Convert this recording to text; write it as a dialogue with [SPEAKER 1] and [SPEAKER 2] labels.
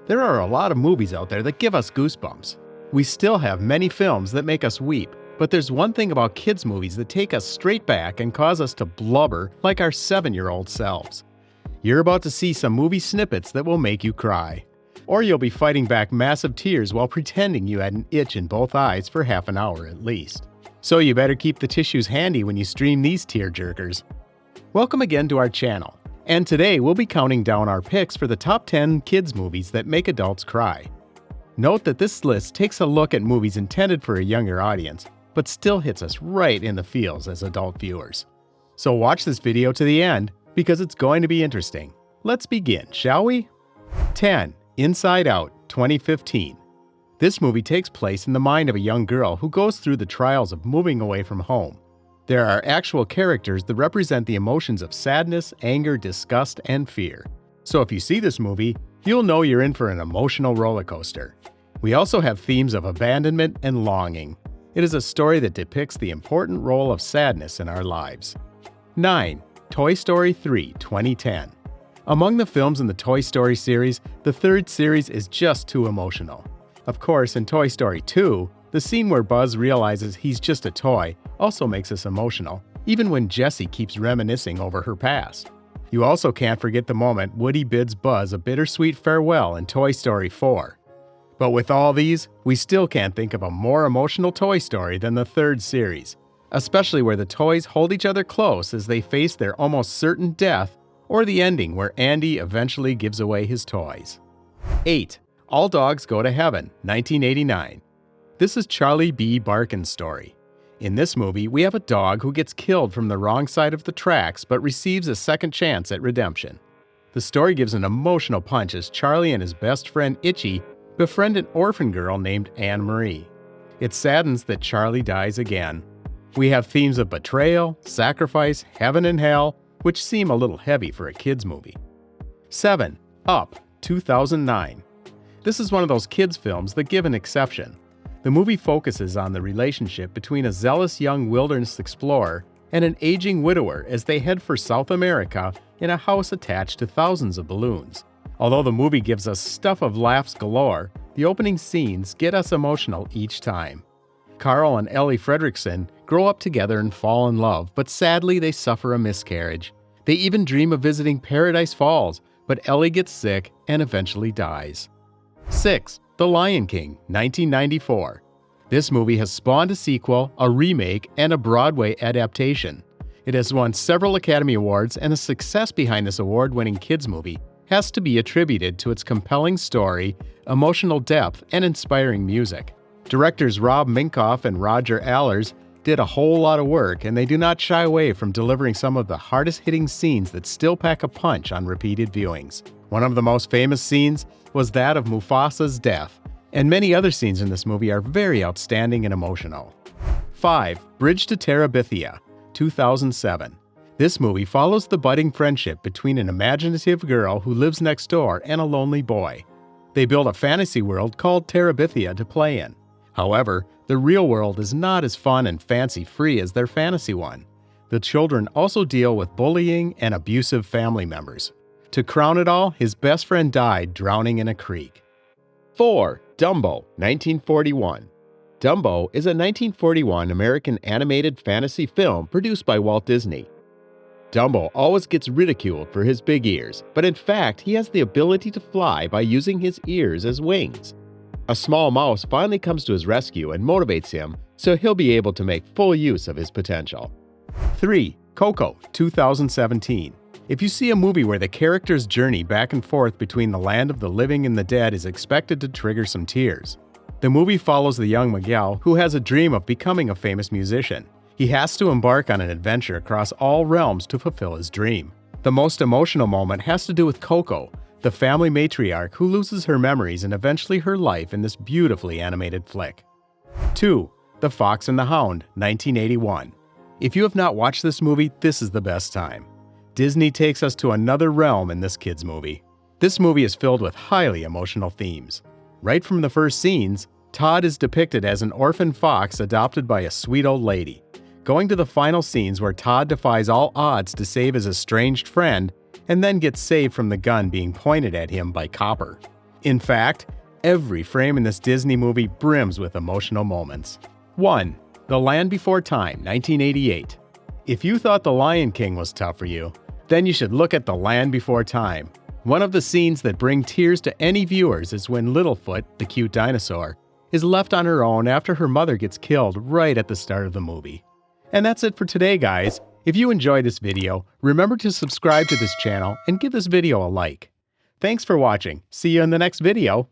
[SPEAKER 1] There are a lot of movies out there that give us goosebumps. We still have many films that make us weep, but there's one thing about kids' movies that take us straight back and cause us to blubber like our 7-year-old selves. You're about to see some movie snippets that will make you cry. Or you'll be fighting back massive tears while pretending you had an itch in both eyes for half an hour at least. So you better keep the tissues handy when you stream these tear-jerkers. Welcome again to our channel, and today we'll be counting down our picks for the top 10 kids movies that make adults cry. Note that this list takes a look at movies intended for a younger audience, but still hits us right in the feels as adult viewers. So watch this video to the end, because it's going to be interesting. Let's begin, shall we? 10. Inside Out, 2015. This movie takes place in the mind of a young girl who goes through the trials of moving away from home. There are actual characters that represent the emotions of sadness, anger, disgust, and fear. So if you see this movie, you'll know you're in for an emotional roller coaster. We also have themes of abandonment and longing. It is a story that depicts the important role of sadness in our lives. 9. Toy Story 3, 2010. Among the films in the Toy Story series, the third series is just too emotional. Of course, in Toy Story 2, the scene where Buzz realizes he's just a toy also makes us emotional, even when Jessie keeps reminiscing over her past. You also can't forget the moment Woody bids Buzz a bittersweet farewell in Toy Story 4. But with all these, we still can't think of a more emotional Toy Story than the third series, especially where the toys hold each other close as they face their almost certain death, or the ending where Andy eventually gives away his toys. 8. All Dogs Go to Heaven, 1989. This is Charlie B. Barkin's story. In this movie, we have a dog who gets killed from the wrong side of the tracks but receives a second chance at redemption. The story gives an emotional punch as Charlie and his best friend Itchy befriend an orphan girl named Anne-Marie. It saddens that Charlie dies again. We have themes of betrayal, sacrifice, heaven and hell, which seem a little heavy for a kids movie. 7. Up, 2009. This is one of those kids films that give an exception. The movie focuses on the relationship between a zealous young wilderness explorer and an aging widower as they head for South America in a house attached to thousands of balloons. Although the movie gives us stuff of laughs galore, the opening scenes get us emotional each time. Carl and Ellie Fredrickson grow up together and fall in love, but sadly they suffer a miscarriage. They even dream of visiting Paradise Falls, but Ellie gets sick and eventually dies. 6. The Lion King, 1994. This movie has spawned a sequel, a remake, and a Broadway adaptation. It has won several Academy Awards, and the success behind this award-winning kids movie has to be attributed to its compelling story, emotional depth, and inspiring music. Directors Rob Minkoff and Roger Allers did a whole lot of work, and they do not shy away from delivering some of the hardest-hitting scenes that still pack a punch on repeated viewings. One of the most famous scenes was that of Mufasa's death, and many other scenes in this movie are very outstanding and emotional. 5. Bridge to Terabithia, 2007. This movie follows the budding friendship between an imaginative girl who lives next door and a lonely boy. They build a fantasy world called Terabithia to play in. However, the real world is not as fun and fancy-free as their fantasy one. The children also deal with bullying and abusive family members. To crown it all, his best friend died drowning in a creek. 4. Dumbo, 1941. Dumbo is a 1941 American animated fantasy film produced by Walt Disney. Dumbo always gets ridiculed for his big ears, but in fact he has the ability to fly by using his ears as wings. A small mouse finally comes to his rescue and motivates him so he'll be able to make full use of his potential. 3. Coco, 2017. If you see a movie where the character's journey back and forth between the land of the living and the dead is expected to trigger some tears. The movie follows the young Miguel, who has a dream of becoming a famous musician. He has to embark on an adventure across all realms to fulfill his dream. The most emotional moment has to do with Coco, the family matriarch who loses her memories and eventually her life in this beautifully animated flick. 2. The Fox and the Hound, 1981. If you have not watched this movie, this is the best time. Disney takes us to another realm in this kids' movie. This movie is filled with highly emotional themes. Right from the first scenes, Todd is depicted as an orphan fox adopted by a sweet old lady. Going to the final scenes where Todd defies all odds to save his estranged friend and then gets saved from the gun being pointed at him by Copper. In fact, every frame in this Disney movie brims with emotional moments. 1. The Land Before Time, 1988. If you thought The Lion King was tough for you, then you should look at The Land Before Time. One of the scenes that bring tears to any viewers is when Littlefoot, the cute dinosaur, is left on her own after her mother gets killed right at the start of the movie. And that's it for today, guys. If you enjoyed this video, remember to subscribe to this channel and give this video a like. Thanks for watching. See you in the next video.